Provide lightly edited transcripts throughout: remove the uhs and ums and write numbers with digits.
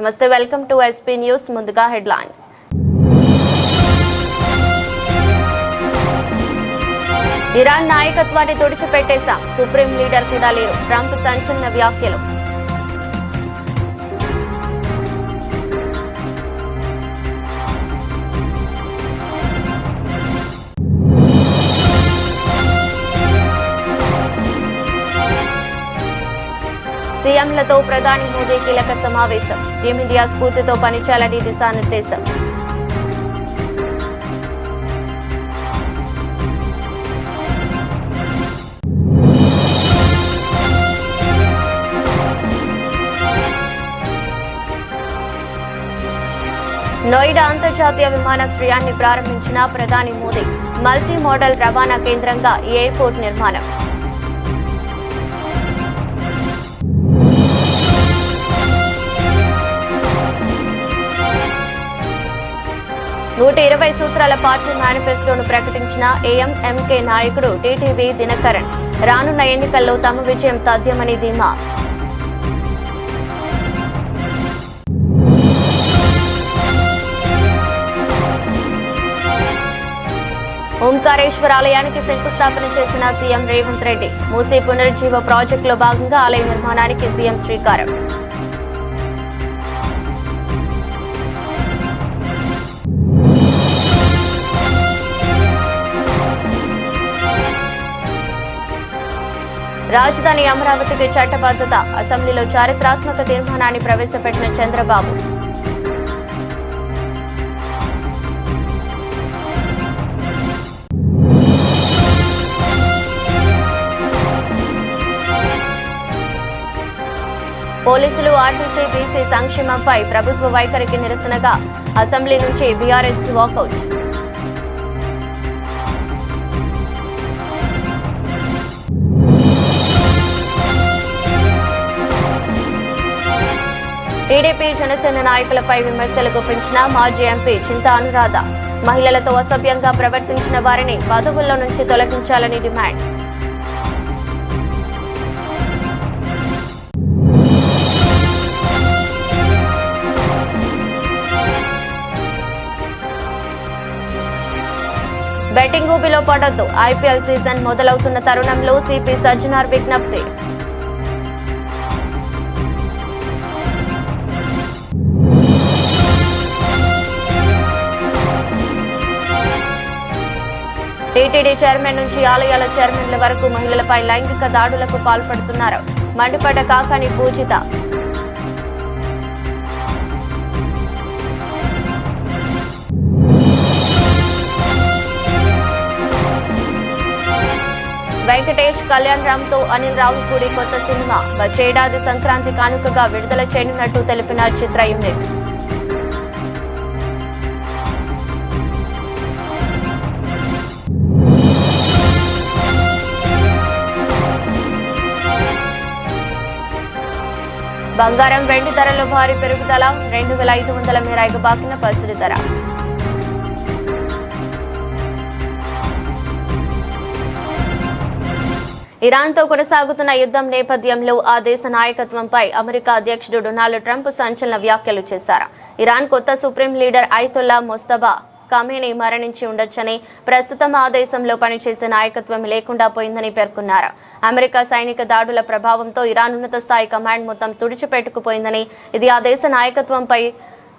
నమస్తే, welcome to SP news. ముందుగా headlines. Iran నాయకత్వాన్ని తుడిచిపెట్టేశాం, సుప్రీం లీడర్ కూడా లేరు, ట్రంప్ సంచలన వ్యాఖ్యలు. సీఎంలతో ప్రధాని మోదీ కీలక సమావేశం, టీమిండియా స్ఫూర్తితో పనిచేయాలని దిశానిర్దేశం. నోయిడా అంతర్జాతీయ విమానాశ్రయాన్ని ప్రారంభించిన ప్రధాని మోదీ, మల్టీ మోడల్ రవాణా కేంద్రంగా ఈ ఎయిర్పోర్ట్ నిర్మాణం. నూట 20 సూత్రాల పార్టీ మేనిఫెస్టోను ప్రకటించిన ఏఎంఎంకే నాయకుడు టీటీవీ దినకరన్, రానున్న ఎన్నికల్లో తమ విజయం తథ్యమని ధీమా. ఓంకారేశ్వర ఆలయానికి శంకుస్థాపన చేసిన సీఎం రేవంత్ రెడ్డి, మూసీ పునరుజ్జీవ ప్రాజెక్టులో భాగంగా ఆలయ నిర్మాణానికి సీఎం శ్రీకారం. రాజధాని అమరావతికి చట్టబద్ధత, అసెంబ్లీలో చారిత్రాత్మక తీర్మానాన్ని ప్రవేశపెట్టిన చంద్రబాబు. పోలీసులు ఆర్టీసీ బీసీ సంక్షేమంపై ప్రభుత్వ వైఖరికి నిరసనగా అసెంబ్లీ నుంచి బీఆర్ఎస్ వాకౌట్. టీడీపీ జనసేన నాయకులపై విమర్శలు గుప్పించిన మాజీ ఎంపీ చింతా అనురాధ, మహిళలతో అసభ్యంగా ప్రవర్తించిన వారిని పదవుల్లో నుంచి తొలగించాలని డిమాండ్. బెట్టింగ్ ఊబిలో పడొద్దు, ఐపీఎల్ సీజన్ మొదలవుతున్న తరుణంలో సిపి సజ్జనార్ విజ్ఞప్తి. టీటీడీ చైర్మన్ నుంచి ఆలయాల చైర్మన్ల వరకు మహిళలపై లైంగిక దాడులకు పాల్పడుతున్నారు, మండిపడ్డ కాకాని పూజిత. వెంకటేష్, కళ్యాణ్ రామ్ తో అనిల్ రావిపూడి కొత్త సినిమా వచ్చేడాది సంక్రాంతి కానుకగా విడుదల చేయనున్నట్టు తెలిపిన చిత్ర యూనిట్. బంగారం, వెండి ధరలో భారీ పెరుగుదల, 2500 మేర ఎగబాకిన పసిడి ధర. ఇరాన్తో కొనసాగుతున్న యుద్ధం నేపథ్యంలో ఆ దేశ నాయకత్వంపై అమెరికా అధ్యక్షుడు డొనాల్డ్ ట్రంప్ సంచలన వ్యాఖ్యలు చేశారు. ఇరాన్ కొత్త supreme leader Ayatollah Mustafa Khamenei మరణించి ఉండొచ్చని, ప్రస్తుతం ఆ దేశంలో పనిచేసే నాయకత్వం లేకుండా పోయిందని పేర్కొన్నారు. అమెరికా సైనిక దాడుల ప్రభావంతో ఇరాన్ ఉన్నత స్థాయి కమాండ్ మొత్తం తుడిచిపెట్టుకుపోయిందని, ఇది ఆ దేశ నాయకత్వంపై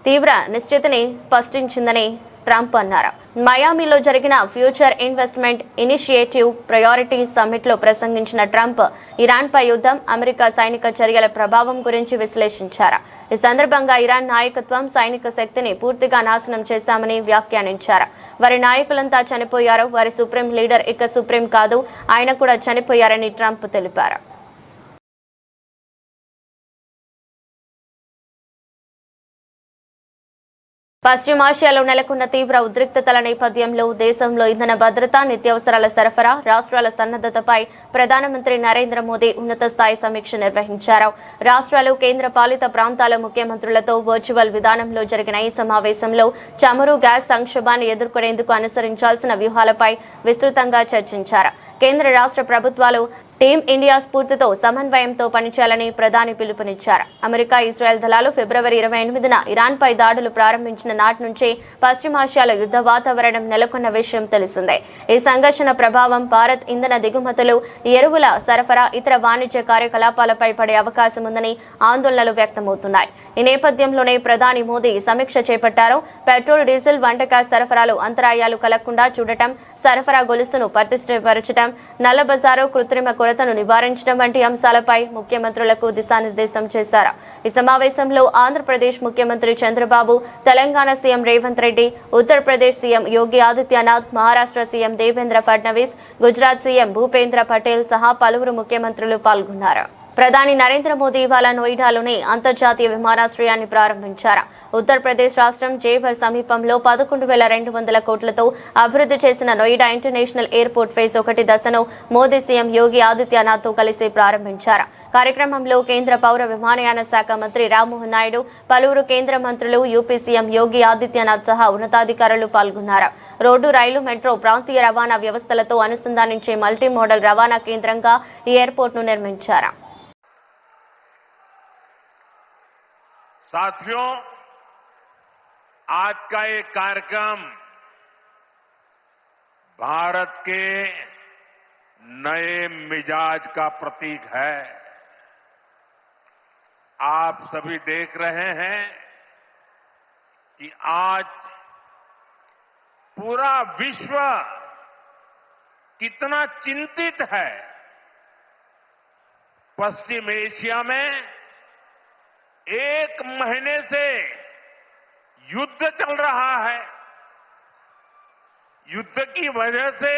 తీవ్ర నిశ్చితిని స్పష్టించిందని ట్రంప్ అన్నారు. మయామిలో జరిగిన future investment initiative priority summit లో ప్రసంగించిన ట్రంప్ ఇరాన్పై యుద్ధం, అమెరికా సైనిక చర్యల ప్రభావం గురించి విశ్లేషించారు. ఈ సందర్భంగా ఇరాన్ నాయకత్వం సైనిక శక్తిని పూర్తిగా నాశనం చేశామని వ్యాఖ్యానించారు. వారి నాయకులంతా చనిపోయారు, వారి సుప్రీం లీడర్ ఇక సుప్రీం కాదు, ఆయన కూడా చనిపోయారని ట్రంప్ తెలిపారు. పశ్చిమాసియాలో నెలకొన్న తీవ్ర ఉద్రిక్తతల నేపథ్యంలో దేశంలో ఇంధన భద్రత, నిత్యావసరాల సరఫరా, రాష్ట్రాల సన్నద్ధతపై ప్రధానమంత్రి నరేంద్ర మోదీ ఉన్నత స్థాయి సమీక్ష నిర్వహించారు. రాష్ట్రాలు, కేంద్ర పాలిత ప్రాంతాల ముఖ్యమంత్రులతో వర్చువల్ విధానంలో జరిగిన ఈ సమావేశంలో చమురు, గ్యాస్ సంక్షోభాన్ని ఎదుర్కొనేందుకు అనుసరించాల్సిన వ్యూహాలపై విస్తృతంగా చర్చించారు. కేంద్ర రాష్ట్ర ప్రభుత్వాలు టీం ఇండియా స్ఫూర్తితో సమన్వయంతో పనిచేయాలని ప్రధాని పిలుపునిచ్చారు. అమెరికా, ఇజ్రాయెల్ దళాలు ఫిబ్రవరి 28న ఇరాన్పై దాడులు ప్రారంభించిన నాటి నుంచి పశ్చిమాసియాలో యుద్ధ వాతావరణం నెలకొన్న విషయం తెలిసిందే. ఈ సంఘర్షణ ప్రభావం భారత్ ఇంధన దిగుమతులు, ఎరువుల సరఫరా, ఇతర వాణిజ్య కార్యకలాపాలపై పడే అవకాశం ఉందని ఆందోళనలు వ్యక్తమవుతున్నాయి. ఈ నేపథ్యంలోనే ప్రధాని మోదీ సమీక్ష చేపట్టారు. పెట్రోల్, డీజిల్, వంట గ్యాస్ సరఫరాలు అంతరాయాలు కలగకుండా చూడటం, సరఫరా గొలుసును పటిష్టపరచడం, నల్లబజారు, కృత్రిమ కొరతను నివారించడం వంటి అంశాలపై ముఖ్యమంత్రులకు దిశానిర్దేశం చేశారు. ఈ సమావేశంలో ఆంధ్రప్రదేశ్ ముఖ్యమంత్రి Chandrababu, Telangana CM Revanth Reddy, Uttar Pradesh CM Yogi Adityanath, Maharashtra CM Devendra Fadnavis, Gujarat CM Bhupendra Patel సహా పలువురు ముఖ్యమంత్రులు పాల్గొన్నారు. ప్రధాని నరేంద్ర మోదీ ఇవాళ నోయిడాలోని అంతర్జాతీయ విమానాశ్రయాన్ని ప్రారంభించారు. ఉత్తరప్రదేశ్ రాష్ట్రం జేవర్ సమీపంలో 11,200 కోట్లతో అభివృద్ధి చేసిన నోయిడా ఇంటర్నేషనల్ ఎయిర్పోర్ట్ ఫేజ్ 1 దశను మోదీ సీఎం యోగి ఆదిత్యనాథ్ తో కలిసి ప్రారంభించారు. కార్యక్రమంలో కేంద్ర పౌర విమానయాన శాఖ మంత్రి రామ్మోహన్ నాయుడు, పలువురు కేంద్ర మంత్రులు, యూపీ సీఎం యోగి ఆదిత్యనాథ్ సహా ఉన్నతాధికారులు పాల్గొన్నారు. రోడ్డు, రైలు, మెట్రో, ప్రాంతీయ రవాణా వ్యవస్థలతో అనుసంధానించే మల్టీ మోడల్ రవాణా కేంద్రంగా ఈ ఎయిర్పోర్ట్ను నిర్మించారు. साथियों, आज का ये कार्यक्रम भारत के नए मिजाज का प्रतीक है। आप सभी देख रहे हैं कि आज पूरा विश्व कितना चिंतित है। पश्चिम एशिया में 1 महीने से युद्ध चल रहा है। युद्ध की वजह से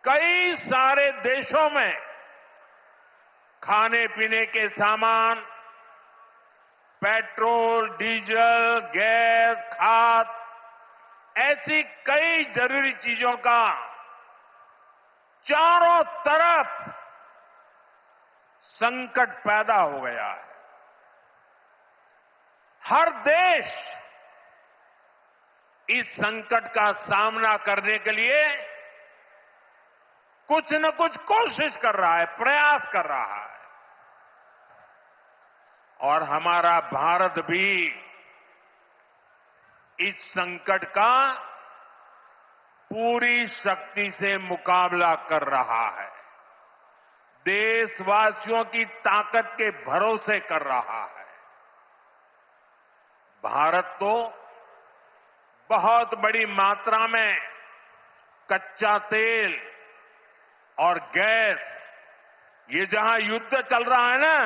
कई सारे देशों में खाने पीने के सामान, पेट्रोल, डीजल, गैस, खाद, ऐसी कई जरूरी चीजों का चारों तरफ संकट पैदा हो गया है। हर देश इस संकट का सामना करने के लिए कुछ न कुछ कोशिश कर रहा है, प्रयास कर रहा है। और हमारा भारत भी इस संकट का पूरी शक्ति से मुकाबला कर रहा है, देशवासियों की ताकत के भरोसे कर रहा है। भारत तो बहुत बड़ी मात्रा में कच्चा तेल और गैस, ये जहां युद्ध चल रहा है ना,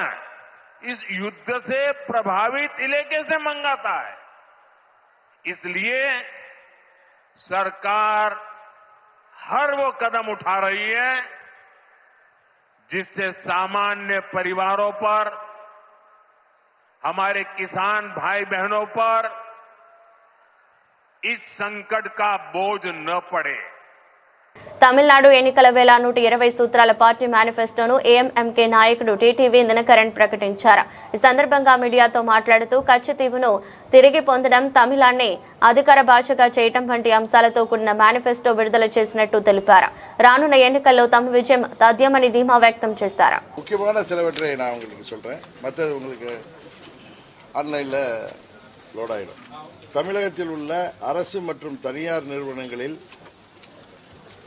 इस युद्ध से प्रभावित इलाके से मंगाता है। इसलिए सरकार हर वो कदम उठा रही है जिससे सामान्य परिवारों पर, हमारे किसान भाई बहनों पर इस संकट का बोझ न पड़े। తమిళనాడు ఎన్నికల వేళ 120 సూత్రాల పార్టీ మేనిఫెస్టోను ఏఎంఎంకే నాయకుడు టీటీవీ దినకరన్ ప్రకటించారు. ఈ సందర్భంగా మీడియాతో మాట్లాడుతూ కచ్చతీవును తిరిగి పొందడం, తమిళాన్ని అధికార భాషగా చేయటం వంటి అంశాలతో కూడిన మేనిఫెస్టో విడుదల చేసినట్టు తెలిపారు. రానున్న ఎన్నికల్లో తమ విజయం తథ్యమని ధీమా వ్యక్తం చేశారు. ముఖ్యమైన சிலவற்றை நான் உங்களுக்கு சொல்றேன், மற்றது உங்களுக்கு ஆன்லைன்ல லோட் ஆயிடும். தமிழகத்தில் உள்ள அரசு மற்றும் தனியார் நிறுவனங்களில்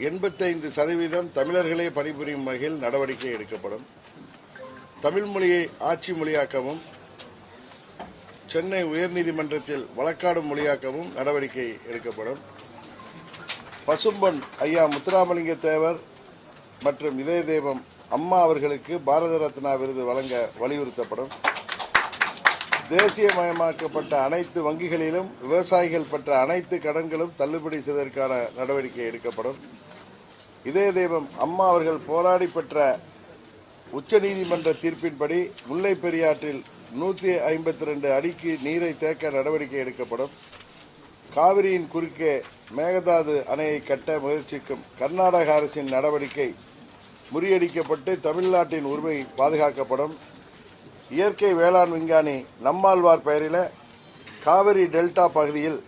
85% தமிழர்களே பணிபுரியும் வகையில் நடவடிக்கை எடுக்கப்படும். தமிழ் மொழியை ஆட்சி மொழியாக்கவும், சென்னை உயர்நீதிமன்றத்தில் வழக்காடும் மொழியாக்கவும் நடவடிக்கை எடுக்கப்படும். பசும்பொன் ஐயா முத்துராமலிங்க தேவர் மற்றும் இதய தெய்வம் அம்மா அவர்களுக்கு பாரத ரத்னா விருது வழங்க வலியுறுத்தப்படும். தேசியமயமாக்கப்பட்ட அனைத்து வங்கிகளிலும் விவசாயிகள் பெற்ற அனைத்து கடன்களும் தள்ளுபடி செய்வதற்கான நடவடிக்கை எடுக்கப்படும். இதய தெய்வம் அம்மா அவர்கள் போராடி பெற்ற உச்சநீதிமன்ற தீர்ப்பின்படி முல்லை பெரியாற்றில் 152 அடிக்கு நீரை தேக்க நடவடிக்கை எடுக்கப்படும். காவிரியின் குறுக்கே மேகதாது அணையை கட்ட முயற்சிக்கும் கர்நாடக அரசின் நடவடிக்கை முறியடிக்கப்பட்டு தமிழ்நாட்டின் உரிமை பாதுகாக்கப்படும். இயற்கை வேளாண் விஞ்ஞானி நம்மாழ்வார் பெயரில் காவிரி டெல்டா பகுதியில்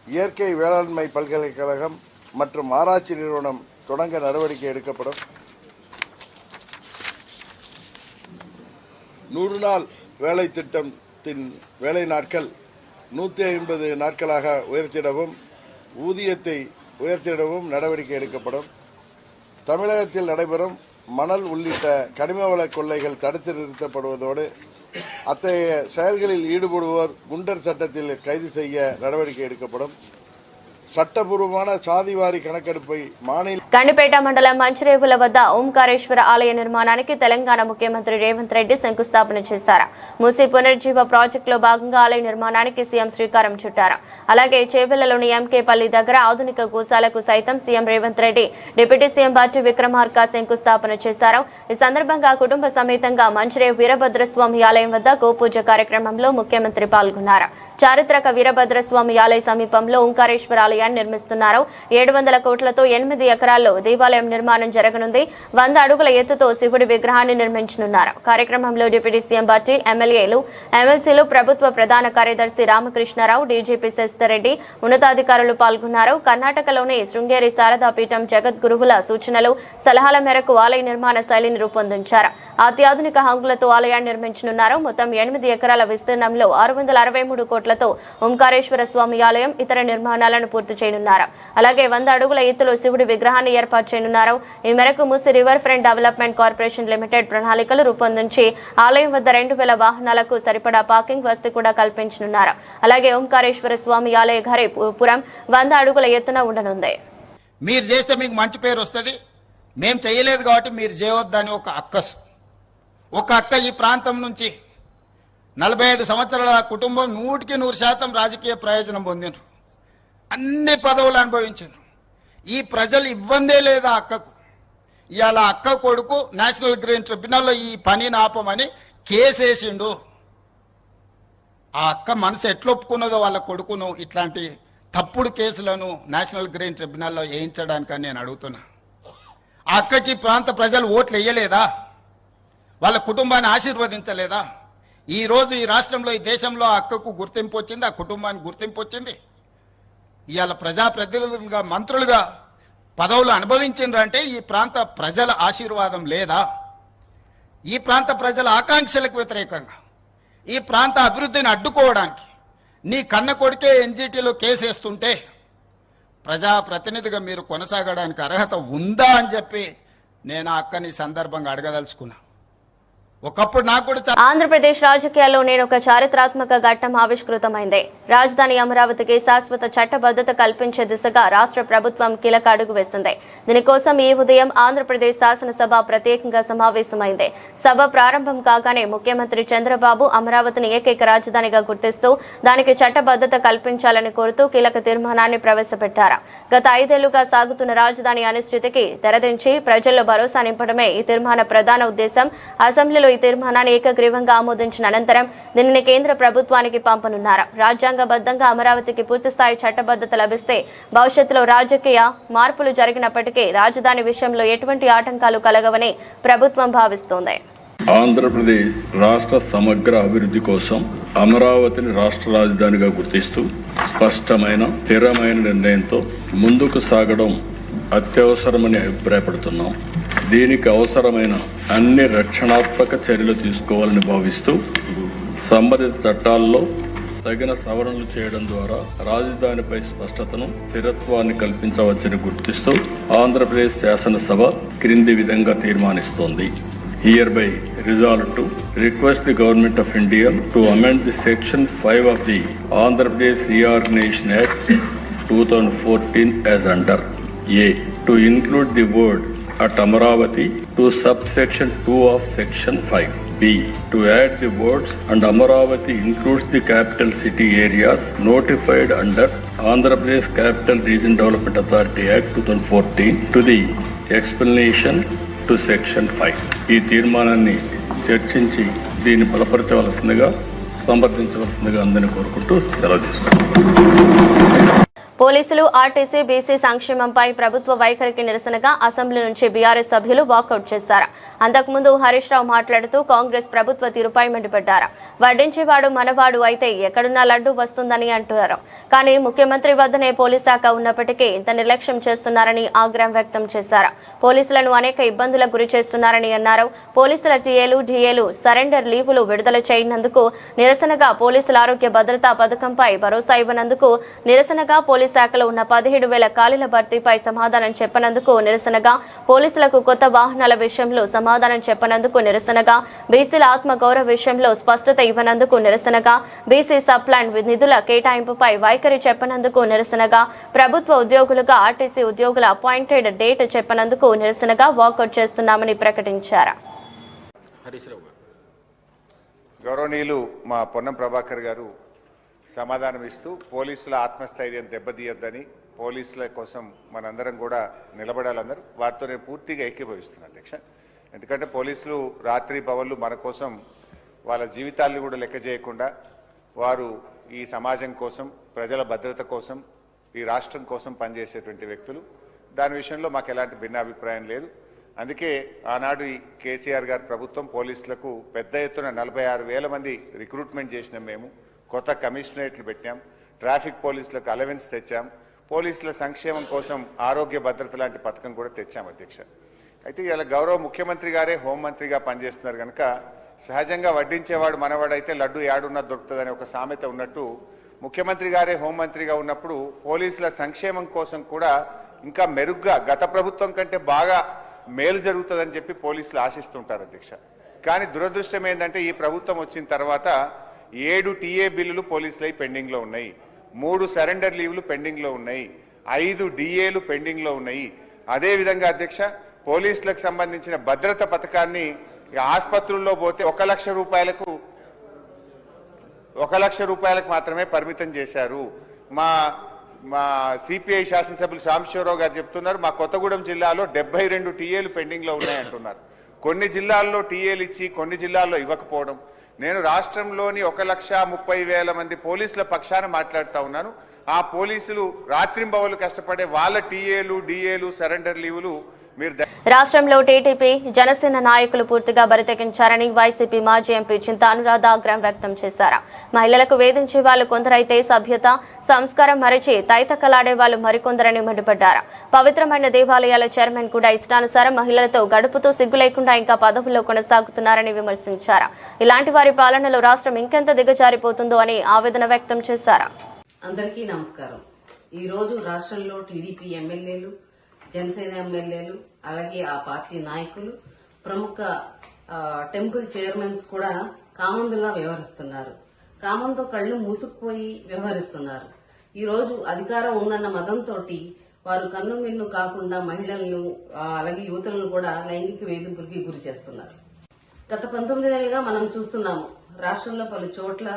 இயற்கை வேளாண்மை பல்கலைக்கழகம் மற்றும் ஆராய்ச்சி நிறுவனம் தொடங்க நடவடிக்கை எடுக்கப்படும். 100 நாள் வேலை திட்டத்தின் வேலை நாட்கள் 150 நாட்களாக உயர்த்திடவும் ஊதியத்தை உயர்த்திடவும் நடவடிக்கை எடுக்கப்படும். தமிழகத்தில் நடைபெறும் மணல் உள்ளிட்ட கனிம வள கொள்ளைகள் தடுத்து நிறுத்தப்படுவதோடு அத்தகைய செயல்களில் ஈடுபடுவோர் குண்டர் சட்டத்தில் கைது செய்ய நடவடிக்கை எடுக்கப்படும். చట్టపూర్వమైన సాదివారి కణకెడుపై మానిల గండిపేట మండలం మంచిరేవుల వద్ద ఓంకారేశ్వర ఆలయ నిర్మాణానికి తెలంగాణ ముఖ్యమంత్రి రేవంత్ రెడ్డి శంకుస్థాపన చేశారు. మూసీ పునరుజ్జీవ ప్రాజెక్టులో భాగంగా ఆలయ నిర్మాణానికి సీఎం శ్రీకారం చుట్టారు. అలాగే చేవెళ్లలోని ఎంకేపల్లి దగ్గర ఆధునిక గోశాలకు సైతం CM Revanth Reddy deputy CM బట్టి విక్రమార్క శంకుస్థాపన చేశారు. ఈ సందర్భంగా కుటుంబ సమేతంగా మంచిరేవు వీరభద్రస్వామి ఆలయం వద్ద గోపూజ కార్యక్రమంలో ముఖ్యమంత్రి పాల్గొన్నారు. చారిత్రక వీరభద్రస్వామి ఆలయ సమీపంలో ఓంకారేశ్వర ఆలయాన్ని నిర్మిస్తున్నారు. 700 కోట్లతో 8 ఎకరాల్లో దేవాలయం నిర్మాణం జరగనుంది. 100 అడుగుల ఎత్తుతో శివుడి విగ్రహాన్ని నిర్మించనున్నారు. కార్యక్రమంలో డిప్యూటీ సీఎం బట్టి, ఎమ్మెల్యేలు, ఎమ్మెల్సీలు, ప్రభుత్వ ప్రధాన కార్యదర్శి రామకృష్ణారావు, డీజీపీ శశిధర్రెడ్డి, ఉన్నతాధికారులు పాల్గొన్నారు. కర్ణాటకలోని శృంగేరి శారదాపీఠం జగద్గురువుల సూచనలు, సలహాల మేరకు ఆలయ నిర్మాణ శైలిని రూపొందించారు. అత్యాధునిక హంగులతో ఆలయాన్ని నిర్మించనున్నారు. మొత్తం 8 ఎకరాల విస్తీర్ణంలో 663 కోట్లతో ఓంకారేశ్వర స్వామి ఆలయం ఇతర నిర్మాణాలను పూర్తి చేయనున్నారు. అలాగే 100 అడుగుల ఎత్తులో శివుడి విగ్రహాన్ని ఏర్పాటు చేయనున్నారు. ఈ మేరకు Musi river front development corporation limited ప్రణాళికలు రూపొందించి ఆలయం వద్ద 2000 వాహనాలకు సరిపడా పార్కింగ్ వసతి కూడా కల్పించనున్నారు. అలాగే ఓంకారేశ్వర స్వామి ఆలయ ఘరేపురం 100 అడుగుల ఎత్తున ఉండనుంది. మీరు చేస్తే మీకు మంచి పేరు వస్తుంది, మేము చేయలేదు కాబట్టి మీరు చేయవద్దని ఒక అక్క ఈ ప్రాంతం నుంచి 45 సంవత్సరాల కుటుంబం 100% రాజకీయ ప్రయోజనం పొందిండ్రు, అన్ని పదవులు అనుభవించారు. ఈ ప్రజలు ఇవ్వందే లేదా అక్కకు. ఇవాళ అక్క కొడుకు నేషనల్ గ్రీన్ ట్రిబ్యునల్లో ఈ పనిని ఆపమని కేసేసిండు. ఆ అక్క మనసు ఎట్లొప్పుకున్నదో వాళ్ళ కొడుకును ఇట్లాంటి తప్పుడు కేసులను నేషనల్ గ్రీన్ ట్రిబ్యునల్లో వేయించడానికని నేను అడుగుతున్నా. ఆ అక్కకి ప్రాంత ప్రజలు ఓట్లు వేయలేదా? వాళ్ళ కుటుంబాన్ని ఆశీర్వదించలేదా? ఈ రోజు ఈ రాష్ట్రంలో, ఈ దేశంలో ఆ అక్కకు గుర్తింపు వచ్చింది, ఆ కుటుంబానికి గుర్తింపు వచ్చింది. ఇవాళ ప్రజాప్రతినిధులుగా, మంత్రులుగా పదవులు అనుభవించిండ్రంటే ఈ ప్రాంత ప్రజల ఆశీర్వాదం లేదా? ఈ ప్రాంత ప్రజల ఆకాంక్షలకు వ్యతిరేకంగా, ఈ ప్రాంత అభివృద్ధిని అడ్డుకోవడానికి నీ కన్న కొడుకే ఎన్జిటిలో కేసేస్తుంటే ప్రజాప్రతినిధిగా మీరు కొనసాగడానికి అర్హత ఉందా అని చెప్పి నేను ఆ అక్కని సందర్భంగా అడగదలుచుకున్నా. ఒకప్పుడు నాకు కూడా ఆంధ్రప్రదేశ్ రాజకీయాల్లో నేను ఒక చారిత్రాత్మక ఘట్టం ఆవిష్కృతమైంది. రాజధాని అమరావతికి శాశ్వత చట్టబద్ధత కల్పించే దిశగా రాష్ట్ర ప్రభుత్వం కీలక అడుగు వేసింది. దీనికోసం ఈ ఉదయం ఆంధ్రప్రదేశ్ శాసనసభ ప్రత్యేకంగా సమావేశమైంది. సభ ప్రారంభం కాగానే ముఖ్యమంత్రి చంద్రబాబు అమరావతిని ఏకైక రాజధానిగా గుర్తిస్తూ దానికి చట్టబద్ధత కల్పించాలని కోరుతూ కీలక తీర్మానాన్ని ప్రవేశపెట్టారు. గత 5 ఏళ్లుగా సాగుతున్న రాజధాని అనిశ్చితికి తెరదించి ప్రజల్లో భరోసా నింపడమే ఈ తీర్మాన ప్రధాన ఉద్దేశం. అసెంబ్లీలో ఈ తీర్మానాన్ని ఏకగ్రీవంగా ఆమోదించిన అనంతరం దీనిని కేంద్ర ప్రభుత్వానికి పంపనున్నారు. రాజ్యాంగబద్ధంగా అమరావతికి పూర్తిస్థాయి చట్టబద్ధత లభిస్తే భవిష్యత్తులో రాజకీయ మార్పులు జరిగినప్పటికీ రాజధాని విషయంలో ఎటువంటి ఆటంకాలు కలగవని ప్రభుత్వం భావిస్తోంది. ఆంధ్రప్రదేశ్ రాష్ట్ర సమగ్ర అభివృద్ధి కోసం అమరావతిని రాష్ట్ర రాజధానిగా గుర్తిస్తూ స్పష్టమైన, స్థిరమైన నిర్ణయంతో ముందుకు సాగడం అత్యవసరమని అభిప్రాయపడుతున్నాం. దీనికి అవసరమైన అన్ని రక్షణాత్మక చర్యలు తీసుకోవాలని భావిస్తూ సంబంధిత చట్టాల్లో తగిన సవరణలు చేయడం ద్వారా రాజధానిపై స్పష్టతను, స్థిరత్వాన్ని కల్పించవచ్చని గుర్తిస్తూ ఆంధ్రప్రదేశ్ శాసనసభ క్రింది విధంగా తీర్మానిస్తోంది. Hereby resolved to request the Government of India to amend the Section 5 of the Andhra Pradesh Reorganization Act 2014 as under A. To include the word at Amaravati to subsection 2 of Section 5. B. To add the words and Amaravati includes the capital city areas notified under Andhra Pradesh Capital Region Development Authority Act 2014 to the explanation to section 5. ఈ తీర్మానాన్ని చర్చించి దీన్ని బలపరచవలసిందిగా, సమర్థించవలసిందిగా అందరినీ కోరుకుంటూ సెలవు తీసుకుంటున్నాను. పోలీసులు RTC BC సంక్షేమంపై ప్రభుత్వ వైఖరికి నిరసనగా అసెంబ్లీ నుంచి బీఆర్ఎస్ సభ్యులు వాకౌట్ చేశారు. అంతకుముందు హరీష్ రావు మాట్లాడుతూ కాంగ్రెస్ ప్రభుత్వ తీరుపై మండిపడ్డారు. వడ్డించేవాడు మనవాడు అయితే ఎక్కడున్నా లడ్డు వస్తుందని అంటున్నారు. కానీ ముఖ్యమంత్రి వద్దనే పోలీస్ శాఖ ఉన్నప్పటికీ ఇంత నిర్లక్ష్యం చేస్తున్నారని ఆగ్రహం వ్యక్తం చేశారు. పోలీసులను అనేక ఇబ్బందులకు గురి చేస్తున్నారని అన్నారు. పోలీసుల టీఏలు డిఏలు సరెండర్ లీవులు విడుదల చేయనందుకు నిరసనగా పోలీసుల ఆరోగ్య భద్రతా పథకంపై భరోసా ఇవ్వనందుకు నిరసనగా పోలీస్ శాఖలో ఉన్న 17,000 ఖాళీల భర్తీపై సమాధానం చెప్పనందుకు నిరసనగా పోలీసులకు కొత్త వాహనాల విషయంలో సమాధానం చెప్పనందుకు నిరసనగా బీసీల ఆత్మగౌరవ విషయంలో స్పష్టత ఇవ్వనందుకు నిరసనగా బీసీ సప్లాన్ నిధుల కేటాయింపుపై వైఖరి చెప్పనందుకు నిరసనగా ప్రభుత్వ ఉద్యోగులుగా ఆర్టీసీ ఉద్యోగుల అపాయింటెడ్ డేట్ చెప్పనందుకు నిరసనగా వాకౌట్ చేస్తున్నామని ప్రకటించారు. గౌరవనీయులు మా పొన్నం ప్రభాకర్ గారు సమాధానం ఇస్తూ పోలీసుల ఆత్మస్థైర్యం దెబ్బతీయొద్దని, పోలీసుల కోసం మనందరం కూడా నిలబడాలందరూ వారితో నేను పూర్తిగా ఏకీభవిస్తున్నాను అధ్యక్ష. ఎందుకంటే పోలీసులు రాత్రి పగళ్ళు మన కోసం వాళ్ళ జీవితాలను కూడా లెక్క చేయకుండా వారు ఈ సమాజం కోసం, ప్రజల భద్రత కోసం, ఈ రాష్ట్రం కోసం పనిచేసేటువంటి వ్యక్తులు. దాని విషయంలో మాకు ఎలాంటి భిన్నాభిప్రాయం లేదు. అందుకే ఆనాడు ఈ కేసీఆర్ గారి ప్రభుత్వం పోలీసులకు పెద్ద ఎత్తున 46,000 మంది రిక్రూట్మెంట్ చేసినాం. మేము కొత్త కమిషనరేట్లు పెట్టాం, ట్రాఫిక్ పోలీసులకు అలవెన్స్ తెచ్చాం, పోలీసుల సంక్షేమం కోసం ఆరోగ్య భద్రత లాంటి పథకం కూడా తెచ్చాం అధ్యక్ష. అయితే ఇలా గౌరవ ముఖ్యమంత్రి గారే హోంమంత్రిగా పనిచేస్తున్నారు కనుక సహజంగా వడ్డించేవాడు మనవాడైతే లడ్డు యాడున్నా దొరుకుతుందనే ఒక సామెత ఉన్నట్టు ముఖ్యమంత్రి గారే హోంమంత్రిగా ఉన్నప్పుడు పోలీసుల సంక్షేమం కోసం కూడా ఇంకా మెరుగ్గా గత ప్రభుత్వం కంటే బాగా మేలు జరుగుతుందని చెప్పి పోలీసులు ఆశిస్తుంటారు అధ్యక్ష. కానీ దురదృష్టం ఏంటంటే ఈ ప్రభుత్వం వచ్చిన తర్వాత 7 టీఏ బిల్లులు పోలీసులై పెండింగ్లో ఉన్నాయి, 3 సరెండర్ లీవ్లు పెండింగ్లో ఉన్నాయి, 5 డిఏలు పెండింగ్లో ఉన్నాయి. అదేవిధంగా అధ్యక్ష పోలీసులకు సంబంధించిన భద్రత పథకాన్ని ఆసుపత్రుల్లో పోతే 1 లక్ష రూపాయలకు మాత్రమే పరిమితం చేశారు. మా సిపిఐ శాసనసభ్యులు సాంబశివరావు గారు చెప్తున్నారు, మా కొత్తగూడెం జిల్లాలో 72 టీఏలు పెండింగ్లో ఉన్నాయంటున్నారు. కొన్ని జిల్లాల్లో టీఏలు ఇచ్చి కొన్ని జిల్లాల్లో ఇవ్వకపోవడం. నేను రాష్ట్రంలోని 1,30,000 మంది పోలీసుల పక్షాన మాట్లాడుతూ ఉన్నాను. ఆ పోలీసులు రాత్రింబవలు కష్టపడే వాళ్ళ టీఏలు డిఏలు సరెండర్ లీవులు రాష్ట్రంలో టీడీపీ జనసేన నాయకులు పూర్తిగా బరితెగించారని వైసీపీ మాజీ ఎంపీ చింతా అనురాధ ఆగ్రహం వ్యక్తం చేశారు. మహిళలకు వేధించే వాళ్ళు కొందరైతే సభ్యత సంస్కారం మరిచి తైతక్కలాడే వాళ్ళు మరికొందరని మండిపడ్డారు. పవిత్రమైన దేవాలయాల చైర్మన్ కూడా ఇష్టానుసారం మహిళలతో గడుపుతూ సిగ్గు లేకుండా ఇంకా పదవుల్లో కొనసాగుతున్నారని విమర్శించారు. ఇలాంటి వారి పాలనలో రాష్ట్రం ఇంకెంత దిగజారిపోతుందో అని ఆవేదన వ్యక్తం చేశారు. అందరికీ నమస్కారం. ఈ రోజు రాష్ట్రంలో టీడీపీ ఎమ్మెల్యేలు, జనసేన ఎమ్మెల్యేలు, అలాగే ఆ పార్టీ నాయకులు, ప్రముఖ టెంపుల్ చైర్మన్స్ కూడా కామందులా వ్యవహరిస్తున్నారు. కామంతో కళ్ళు మూసుకుపోయి వ్యవహరిస్తున్నారు. ఈ రోజు అధికారం ఉందన్న మదంతో వారు కన్ను మిన్ను కాకుండా మహిళలను అలాగే యువతులను కూడా లైంగిక వేధింపులకి గురి చేస్తున్నారు. గత 19 నెలలుగా మనం చూస్తున్నాము, రాష్ట్రంలో పలు చోట్ల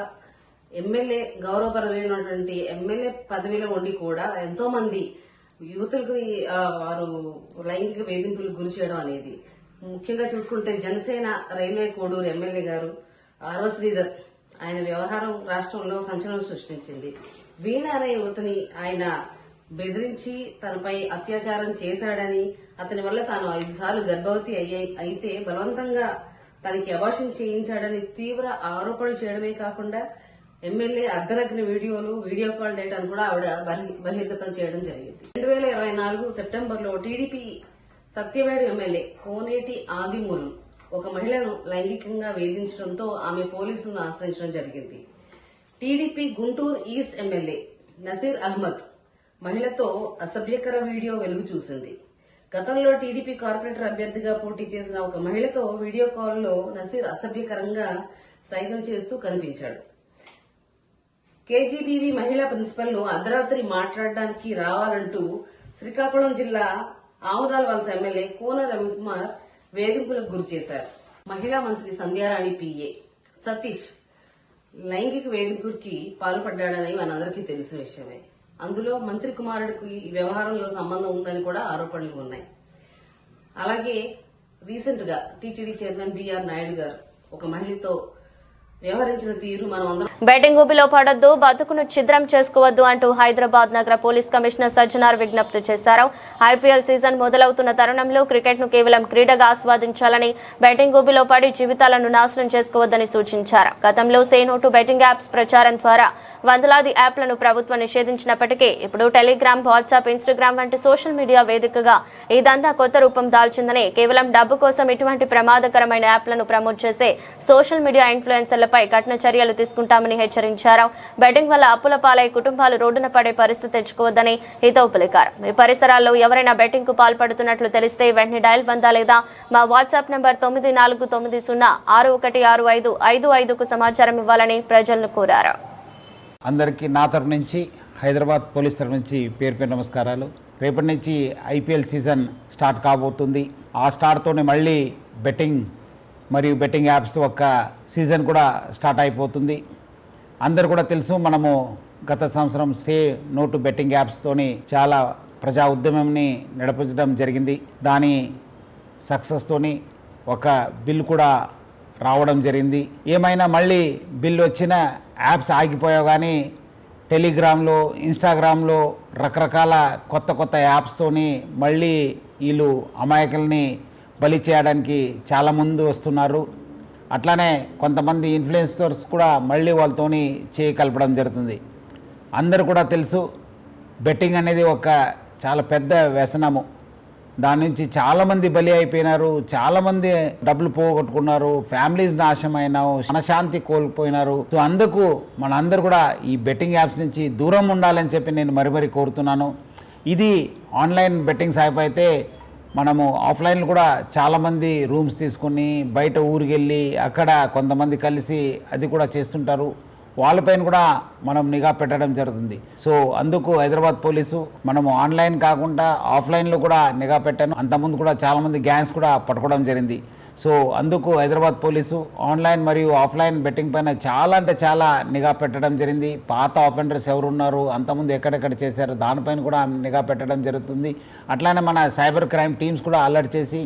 ఎమ్మెల్యే గౌరవప్రదమైనటువంటి ఎమ్మెల్యే పదవిలో ఉండి కూడా ఎంతో మంది యువతులకు వారు లైంగిక వేధింపులకు గురి చేయడం అనేది. ముఖ్యంగా చూసుకుంటే జనసేన రైల్వే కోడూరు ఎమ్మెల్యే గారు ఆర్వ శ్రీధర్, ఆయన వ్యవహారం రాష్ట్రంలో సంచలనం సృష్టించింది. వీణ అనే యువతిని ఆయన బెదిరించి తనపై అత్యాచారం చేశాడని, అతని వల్ల తాను 5 సార్లు గర్భవతి అయితే బలవంతంగా తనకి అబార్షన్ చేయించాడని తీవ్ర ఆరోపణలు చేయడమే కాకుండా ఎమ్మెల్యే అర్ధనగ్న వీడియో కాల్ డేటాను కూడా ఆవిడ బహిర్గతం చేయడం జరిగింది. 2024 సెప్టెంబర్లో టీడీపీ సత్యవేడు ఎమ్మెల్యే కోనేటి ఆదిమూలం ఒక మహిళను లైంగికంగా వేధించడంతో ఆమె పోలీసులను ఆశ్రయించడం జరిగింది. TDP Guntur east MLA Naseer Ahmed మహిళతో అసభ్యకర వీడియో వెలుగు చూసింది. గతంలో టీడీపీ కార్పొరేటర్ అభ్యర్థిగా పోటీ చేసిన ఒక మహిళతో వీడియో కాల్లో నసీర్ అసభ్యకరంగా సైగలు చేస్తూ కనిపించాడు. కేజీబీవీ మహిళా ప్రిన్సిపల్ ను అర్ధరాత్రి మాట్లాడడానికి రావాలంటూ శ్రీకాకుళం జిల్లా ఆముదాలవలస ఎమ్మెల్యే కోన రవికుమార్ వేధింపులకు గురి చేశారు. మహిళా మంత్రి సంధ్యారాణి పిఏ సతీష్ లైంగిక వేధింపుకి పాల్పడ్డాడని మనందరికీ తెలిసిన విషయమే. అందులో మంత్రి కుమారుడికి ఈ వ్యవహారంలో సంబంధం ఉందని కూడా ఆరోపణలు ఉన్నాయి. అలాగే రీసెంట్ గా టీటీడీ చైర్మన్ బిఆర్ నాయుడు గారు ఒక మహిళతో వ్యవహరించిన తీరు మనం అందరం బెట్టింగ్ ఊబిలో పడొద్దు, బతుకును ఛిద్రం చేసుకోవద్దు అంటూ హైదరాబాద్ నగర పోలీస్ కమిషనర్ సజ్జనార్ విజ్ఞప్తి చేశారు. ఐపీఎల్ సీజన్ మొదలవుతున్న తరుణంలో క్రికెట్ ను కేవలం క్రీడగా ఆస్వాదించాలని, బెట్టింగ్ ఊబిలో పడి జీవితాలను నాశనం చేసుకోవద్దని సూచించారు. గతంలో say no to betting apps ప్రచారం ద్వారా వందలాది యాప్లను ప్రభుత్వం నిషేధించినప్పటికీ ఇప్పుడు టెలిగ్రామ్, వాట్సాప్, ఇన్స్టాగ్రామ్ వంటి సోషల్ మీడియా వేదికగా ఇదంతా కొత్త రూపం దాల్చిందని, కేవలం డబ్బు కోసం ఇటువంటి ప్రమాదకరమైన యాప్లను ప్రమోట్ చేసే సోషల్ మీడియా ఇన్ఫ్లుయెన్సర్లపై కఠిన చర్యలు తీసుకుంటామని హెచ్చరించారు. బెట్టింగ్ వల్ల అప్పుల పాలై కుటుంబాలు రోడ్డున పడే పరిస్థితి తెచ్చుకోవద్దని హితవు పలికారు. మీ పరిసరాల్లో ఎవరైనా బెట్టింగ్ కు పాల్పడుతున్నట్లు తెలిస్తే వెంటనే డయల్ 100 లేదా మా వాట్సాప్ నంబర్ 9490616555కు సమాచారం ఇవ్వాలని ప్రజలను కోరారు. అందరికీ నా తరఫు నుంచి, హైదరాబాద్ పోలీస్ తరఫు నుంచి పేరు నమస్కారాలు. రేపటి నుంచి ఐపీఎల్ సీజన్ స్టార్ట్ కాబోతుంది. ఆ స్టార్ట్తోనే మళ్ళీ బెట్టింగ్ మరియు బెట్టింగ్ యాప్స్ ఒక సీజన్ కూడా స్టార్ట్ అయిపోతుంది. అందరు కూడా తెలుసు, మనము గత సంవత్సరం సే నో టు బెట్టింగ్ యాప్స్తోని చాలా ప్రజా ఉద్యమంని నడిపించడం జరిగింది. దాని సక్సెస్తోని ఒక బిల్ కూడా రావడం జరిగింది. ఏమైనా మళ్ళీ బిల్ వచ్చిన యాప్స్ ఆగిపోయావు, కానీ టెలిగ్రామ్లో, ఇన్స్టాగ్రామ్లో రకరకాల కొత్త యాప్స్తోని మళ్ళీ వీళ్ళు అమాయకుల్ని బలి చేయడానికి చాలా ముందు వస్తున్నారు. అట్లానే కొంతమంది ఇన్ఫ్లుయెన్సర్స్ కూడా మళ్ళీ వాళ్ళతోని చేయి కలపడం జరుగుతుంది. అందరూ కూడా తెలుసు, బెట్టింగ్ అనేది ఒక చాలా పెద్ద వ్యసనము. దాని నుంచి చాలామంది బలి అయిపోయినారు, చాలామంది డబ్బులు పోగొట్టుకున్నారు, ఫ్యామిలీస్ నాశనమైనారు, మనశాంతి కోల్పోయినారు. సో అందుకు మనందరూ కూడా ఈ బెట్టింగ్ యాప్స్ నుంచి దూరం ఉండాలని చెప్పి నేను మరీ కోరుతున్నాను. ఇది ఆన్లైన్ బెట్టింగ్ యాప్ అయితే మనము ఆఫ్లైన్లో కూడా చాలామంది రూమ్స్ తీసుకుని బయట ఊరికి వెళ్ళి అక్కడ కొంతమంది కలిసి అది కూడా చేస్తుంటారు. వాళ్ళపైన కూడా మనం నిఘా పెట్టడం జరుగుతుంది. సో అందుకు హైదరాబాద్ పోలీసు మనము ఆన్లైన్ కాకుండా ఆఫ్లైన్లో కూడా నిఘా పెట్టాను. అంతకుముందు కూడా చాలామంది గ్యాంగ్స్ కూడా పట్టుకోవడం జరిగింది. సో అందుకు హైదరాబాద్ పోలీసు ఆన్లైన్ మరియు ఆఫ్లైన్ బెట్టింగ్ పైన చాలా నిఘా పెట్టడం జరిగింది. పాత ఆఫెండర్స్ ఎవరున్నారు, అంతకుముందు ఎక్కడెక్కడ చేశారు, దానిపైన కూడా నిఘా పెట్టడం జరుగుతుంది. అట్లానే మన సైబర్ క్రైమ్ టీమ్స్ కూడా అలర్ట్ చేసి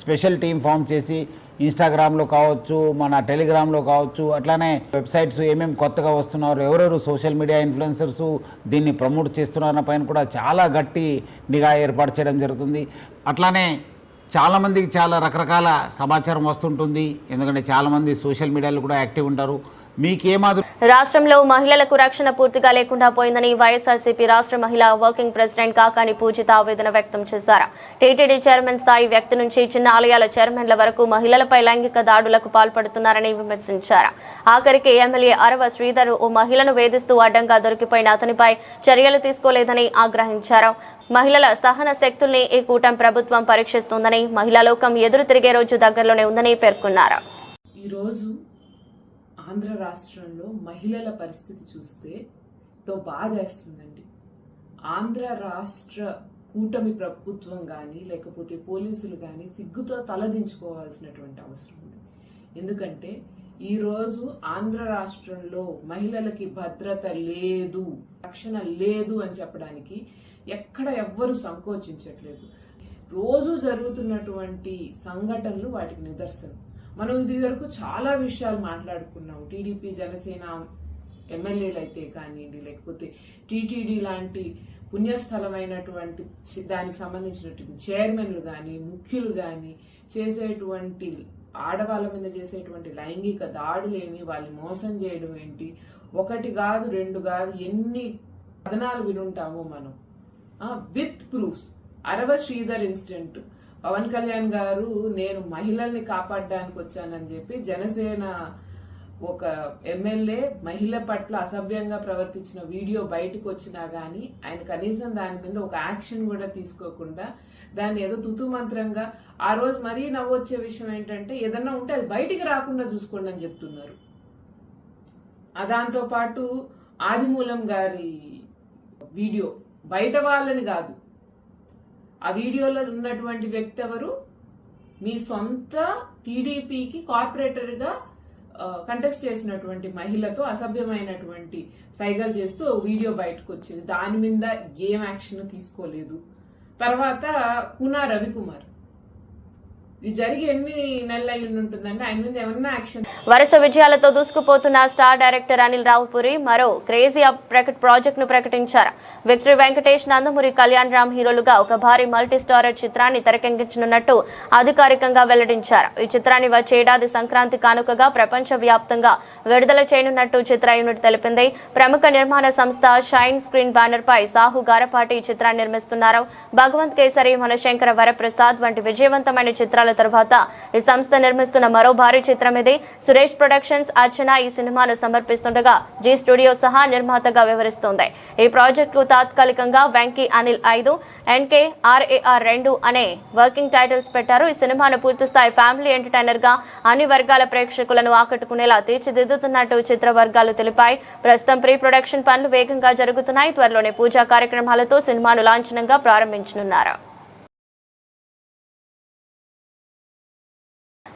స్పెషల్ టీం ఫామ్ చేసి ఇన్స్టాగ్రామ్లో కావచ్చు, మన టెలిగ్రామ్లో కావచ్చు, అట్లానే వెబ్సైట్స్ ఏమేమి కొత్తగా వస్తున్నారు, ఎవరెవరు సోషల్ మీడియా ఇన్ఫ్లుయెన్సర్స్ దీన్ని ప్రమోట్ చేస్తున్న పైన కూడా చాలా గట్టి నిఘా ఏర్పాటు చేయడం జరుగుతుంది. అట్లానే చాలామందికి చాలా రకరకాల సమాచారం వస్తుంటుంది, ఎందుకంటే చాలామంది సోషల్ మీడియాలో కూడా యాక్టివ్ ఉంటారు. రాష్ట్రంలో మహిళలకు రక్షణ పూర్తిగా లేకుండా పోయిందని వైఎస్ఆర్సీపీ రాష్ట్ర మహిళా వర్కింగ్ ప్రెసిడెంట్ కాకాని పూజిత ఆవేదన వ్యక్తం చేశారు. టీటీడీ చైర్మన్ స్థాయి వ్యక్తి నుంచి చిన్న ఆలయాల చైర్మన్ల వరకు మహిళలపై లైంగిక దాడులకు పాల్పడుతున్నారని విమర్శించారు. ఆఖరికి ఎమ్మెల్యే అరవ శ్రీధర్ ఓ మహిళను వేధిస్తూ అడ్డంగా దొరికిపోయిన అతనిపై చర్యలు తీసుకోలేదని ఆగ్రహించారు. మహిళల సహన శక్తుల్ని ఈ కూటమి ప్రభుత్వం పరీక్షిస్తుందని, మహిళా లోకం ఎదురు తిరిగే రోజు దగ్గరలోనే ఉందని పేర్కొన్నారు. ఆంధ్ర రాష్ట్రంలో మహిళల పరిస్థితి చూస్తే బాధేస్తుందండి. ఆంధ్ర రాష్ట్ర కూటమి ప్రభుత్వం కానీ లేకపోతే పోలీసులు కానీ సిగ్గుతో తలదించుకోవాల్సినటువంటి అవసరం ఉంది. ఎందుకంటే ఈరోజు ఆంధ్ర రాష్ట్రంలో మహిళలకి భద్రత లేదు, రక్షణ లేదు అని చెప్పడానికి ఎక్కడ ఎవ్వరూ సంకోచించట్లేదు. రోజు జరుగుతున్నటువంటి సంఘటనలు వాటికి నిదర్శనం. మనం ఇది వరకు చాలా విషయాలు మాట్లాడుకున్నాం. టీడీపీ, జనసేన ఎమ్మెల్యేలు అయితే కానివ్వండి, లేకపోతే టీటీడీ లాంటి పుణ్యస్థలమైనటువంటి దానికి సంబంధించినటువంటి చైర్మన్లు కానీ, ముఖ్యులు కానీ చేసేటువంటి ఆడవాళ్ళ మీద చేసేటువంటి లైంగిక దాడులేమి, వాళ్ళని మోసం చేయడం ఏంటి, ఒకటి కాదు రెండు కాదు ఎన్ని కథనాలు వినుంటామో మనం, with proofs. Arava Sridhar incident, Pawan Kalyan గారు నేను మహిళల్ని కాపాడడానికి వచ్చానని చెప్పి జనసేన ఒక ఎమ్మెల్యే మహిళ పట్ల అసభ్యంగా ప్రవర్తించిన వీడియో బయటకు వచ్చినా గానీ ఆయన కనీసం దాని మీద ఒక యాక్షన్ కూడా తీసుకోకుండా దాన్ని ఏదో తుతు మంత్రంగా, ఆ రోజు మరీ నవ్వొచ్చే విషయం ఏంటంటే ఏదన్నా ఉంటే అది బయటికి రాకుండా చూసుకోండి అని చెప్తున్నారు. దాంతో పాటు ఆదిమూలం గారి వీడియో, బయట వాళ్ళని కాదు, ఆ వీడియోలో ఉన్నటువంటి వ్యక్తి ఎవరు, మీ సొంత టీడీపీకి కార్పొరేటర్ గా కంటెస్ట్ చేసినటువంటి మహిళతో అసభ్యమైనటువంటి సైగలు చేస్తూ వీడియో బయటకు వచ్చింది. దాని మీద ఏం యాక్షన్ తీసుకోలేదు. తర్వాత కునా రవికుమార్, ఇది జరిగి ఎన్ని నెలలు అయి ఉంటుందంటే ఆయన మీద ఏమన్నా యాక్షన్. వరుస విజయాలతో దూసుకుపోతున్న స్టార్ డైరెక్టర్ అనిల్ రావుపురి మరో క్రేజీ ప్రాజెక్ట్ ను ప్రకటించారు. విక్టరీ వెంకటేష్, నందమూరి కళ్యాణ్ రామ్ హీరోలుగా ఒక భారీ మల్టీ స్టారర్ చిత్రాన్ని తెరకెక్కించనున్నట్టు అధికారికంగా వెల్లడించారు. ఈ చిత్రాన్ని వచ్చే ఏడాది సంక్రాంతి కానుకగా ప్రపంచ వ్యాప్తంగా విడుదల చేయనున్నట్టు చిత్ర యూనిట్ తెలిపింది. ప్రముఖ నిర్మాణ సంస్థ షైన్ స్క్రీన్ బ్యానర్ పై సాహు గారపాటి ఈ చిత్రాన్ని నిర్మిస్తున్నారు. భగవంత్ కేసరి, మనశంకర వరప్రసాద్ వంటి విజయవంతమైన చిత్రాల తర్వాత ఈ సంస్థ నిర్మిస్తున్న మరో భారీ చిత్రం ఇది. సురేష్ ప్రొడక్షన్స్ అర్చన ఈ సినిమాను సమర్పిస్తుండగా జీ స్టూడియో సహా నిర్మాతగా వ్యవహరిస్తోంది. ఈ ప్రాజెక్టుకు తాత్కాలికంగా వెంకీ అనిల్ 5, ఎన్కే RAR 2 అనే వర్కింగ్ టైటిల్స్ పెట్టారు. ఈ సినిమాను పూర్తిస్థాయి ఫ్యామిలీ ఎంటర్టైనర్ గా అన్ని వర్గాల ప్రేక్షకులను ఆకట్టుకునేలా తీర్చిదిద్దుతున్నట్టు చిత్ర వర్గాలు తెలిపాయి. ప్రస్తుతం ప్రీ ప్రొడక్షన్ పనులు వేగంగా జరుగుతున్నాయి. త్వరలోనే పూజా కార్యక్రమాలతో సినిమాను లాంఛనంగా ప్రారంభించనున్నారు.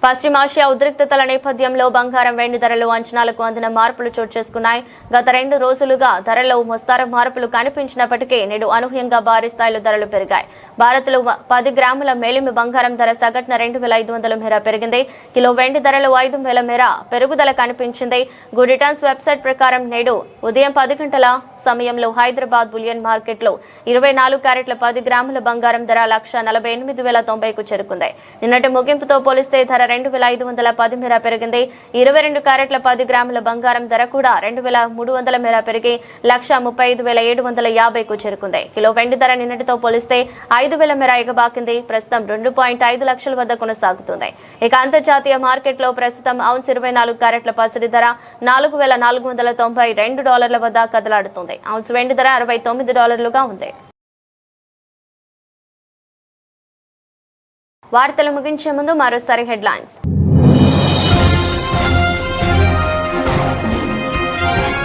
పశ్చిమాసియా ఉద్రిక్తతల నేపథ్యంలో బంగారం, వెండి ధరలు అంచనాలకు అందిన మార్పులు చోటు చేసుకున్నాయి. గత 2 రోజులుగా ధరల్లో మోస్తరు మార్పులు కనిపించినప్పటికీ నేడు అనూహ్యంగా భారీ స్థాయిలో ధరలు పెరిగాయి. భారత్లో 10 గ్రాముల మేలిమి బంగారం ధర సగటున 2500 మేర పెరిగింది. కిలో వెండి ధరలు 5000 మేర పెరుగుదల కనిపించింది. గుడ్ రిటర్న్స్ వెబ్సైట్ ప్రకారం నేడు ఉదయం 10 గంటల సమయంలో హైదరాబాద్ బులియన్ మార్కెట్లో 24 క్యారెట్ల 10 గ్రాముల బంగారం ధర 1,48,090కు చేరుకుంది. నిన్నటి ముగింపుతో పోలిస్తే ధర 2510 మేర పెరిగింది. 22 క్యారెట్ల 10 గ్రాముల బంగారం ధర కూడా 2300 మేర పెరిగి 1,35,750కు చేరుకుంది. కిలో వెండి ధర నిన్నటితో పోలిస్తే 5000 మేర ఎగబాకింది. ప్రస్తుతం 2.5 లక్షల వద్ద కొనసాగుతుంది. ఇక అంతర్జాతీయ మార్కెట్లో ప్రస్తుతం ఔన్స్ 24 క్యారెట్ల పసిడి ధర $4,492 వద్ద కదలాడుతుంది. ఔన్స్ వెండి ధర $69గా ఉంది. వార్తలు ముగించే ముందు మరోసారి హెడ్లైన్స్.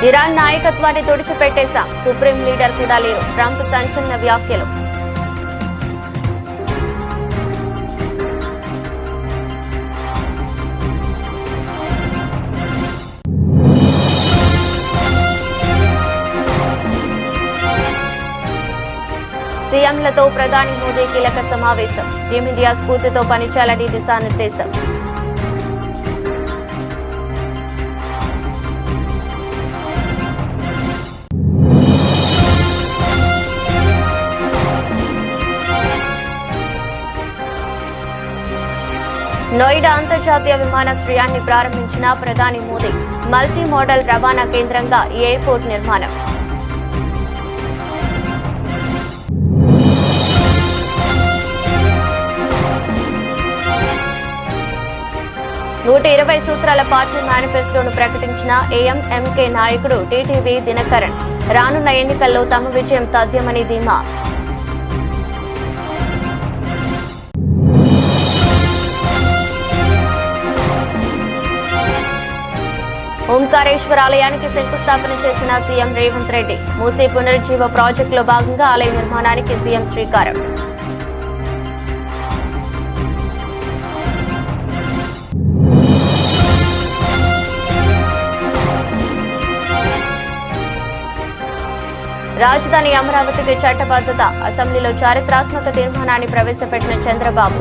ఇరాన్ నాయకత్వాన్ని తుడిచిపెట్టేశాం, సుప్రీం లీడర్ కూడా లేరు, ట్రంప్ సంచలన వ్యాఖ్యలు. సీఎంలతో ప్రధాని మోదీ కీలక సమావేశం, టీమిండియా స్ఫూర్తితో పనిచేయాలని దిశానిర్దేశం. నోయిడా అంతర్జాతీయ విమానాశ్రయాన్ని ప్రారంభించిన ప్రధాని మోదీ, మల్టీ మోడల్ రవాణా కేంద్రంగా ఈ ఎయిర్పోర్ట్ నిర్మాణం. నూట 20 సూత్రాల పార్టీ మేనిఫెస్టోను ప్రకటించిన ఏఎంఎంకే నాయకుడు టీటీవీ దినకరన్, రానున్న ఎన్నికల్లో తమ విజయం తథ్యమని ధీమా. ఓంకారేశ్వర ఆలయానికి శంకుస్థాపన చేసిన సీఎం రేవంత్ రెడ్డి, మూసీ పునరుజ్జీవ ప్రాజెక్టులో భాగంగా ఆలయ నిర్మాణానికి సీఎం శ్రీకారం. రాజధాని అమరావతికి చట్టబద్ధత, అసెంబ్లీలో చారిత్రాత్మక తీర్మానాన్ని ప్రవేశపెట్టిన చంద్రబాబు.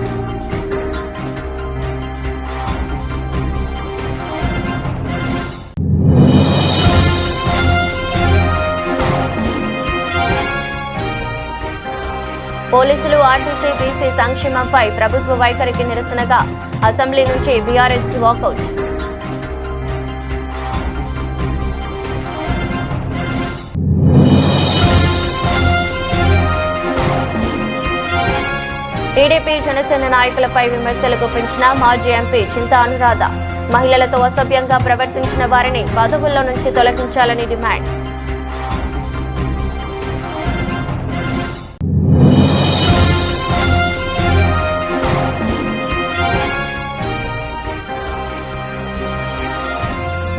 పోలీసులు ఆర్టీసీ బీసీ సంక్షేమంపై ప్రభుత్వ వైఖరికి నిరసనగా అసెంబ్లీ నుంచి బీఆర్ఎస్ వాకౌట్. టీడీపీ జనసేన నాయకులపై విమర్శలు గుప్పించిన మాజీ ఎంపీ చింతా అనురాధ, మహిళలతో అసభ్యంగా ప్రవర్తించిన వారిని పదవుల్లో నుంచి తొలగించాలని డిమాండ్.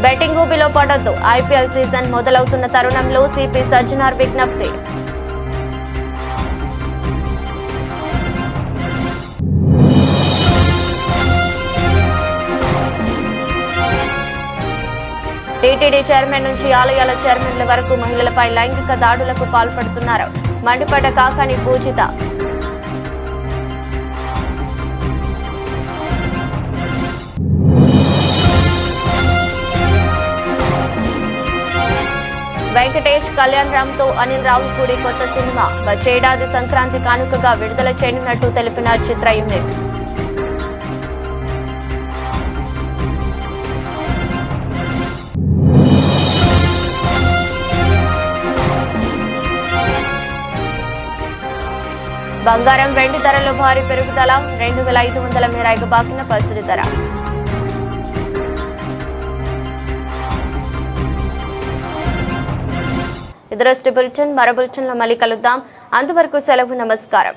బెట్టింగ్ ఊబిలో పడొద్దు, ఐపీఎల్ సీజన్ మొదలవుతున్న తరుణంలో సిపి సజ్జనార్ విజ్ఞప్తి. టీటీడీ చైర్మన్ నుంచి ఆలయాల చైర్మన్ల వరకు మహిళలపై లైంగిక దాడులకు పాల్పడుతున్నారు, మండిపడ్డ కాకాని పూజిత. వెంకటేష్ కళ్యాణ్ రామ్ తో అనిల్ రావుపూడి కొత్త సినిమా వచ్చే ఏడాది సంక్రాంతి కానుకగా విడుదల చేయనున్నట్టు తెలిపిన చిత్ర యూనిట్. బంగారం వెండి ధరలో భారీ పెరుగుదల 2,500 మేర ఎగబాకిన పసిడి ధర. ఇది బులెటిన్. మరో బులెటిన్లో మళ్ళీ కలుద్దాం. అంతవరకు సెలవు. నమస్కారం.